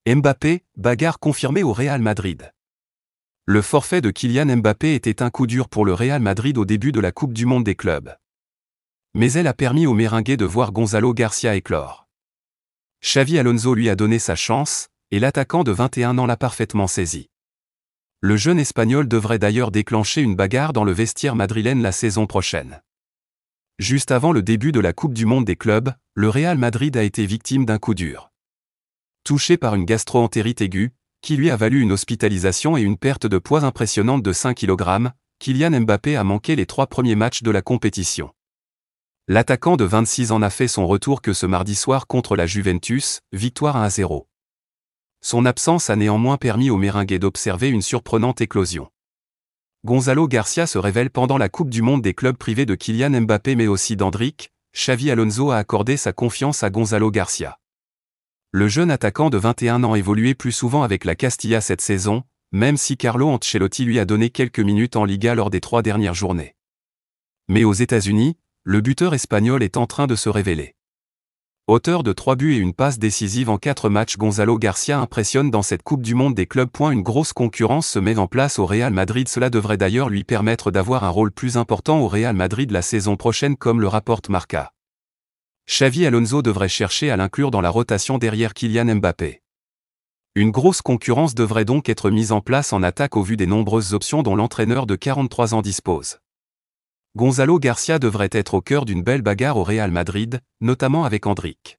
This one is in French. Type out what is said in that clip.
Mbappé, bagarre confirmée au Real Madrid. Le forfait de Kylian Mbappé était un coup dur pour le Real Madrid au début de la Coupe du Monde des clubs. Mais elle a permis aux Merengues de voir Gonzalo Garcia éclore. Xavi Alonso lui a donné sa chance, et l'attaquant de 21 ans l'a parfaitement saisi. Le jeune Espagnol devrait d'ailleurs déclencher une bagarre dans le vestiaire madrilène la saison prochaine. Juste avant le début de la Coupe du Monde des clubs, le Real Madrid a été victime d'un coup dur. Touché par une gastro-entérite aiguë, qui lui a valu une hospitalisation et une perte de poids impressionnante de 5 kg, Kylian Mbappé a manqué les 3 premiers matchs de la compétition. L'attaquant de 26 ans n'a fait son retour que ce mardi soir contre la Juventus, victoire 1-0. Son absence a néanmoins permis aux Merengues d'observer une surprenante éclosion. Gonzalo Garcia se révèle pendant la Coupe du Monde des clubs privés de Kylian Mbappé mais aussi d'Endrick. Xavi Alonso a accordé sa confiance à Gonzalo Garcia. Le jeune attaquant de 21 ans évoluait plus souvent avec la Castilla cette saison, même si Carlo Ancelotti lui a donné quelques minutes en Liga lors des 3 dernières journées. Mais aux États-Unis, le buteur espagnol est en train de se révéler. Auteur de 3 buts et une passe décisive en 4 matchs, Gonzalo Garcia impressionne dans cette Coupe du Monde des clubs. Une grosse concurrence se met en place au Real Madrid. Cela devrait d'ailleurs lui permettre d'avoir un rôle plus important au Real Madrid la saison prochaine comme le rapporte Marca. Xavi Alonso devrait chercher à l'inclure dans la rotation derrière Kylian Mbappé. Une grosse concurrence devrait donc être mise en place en attaque au vu des nombreuses options dont l'entraîneur de 43 ans dispose. Gonzalo Garcia devrait être au cœur d'une belle bagarre au Real Madrid, notamment avec Endrick.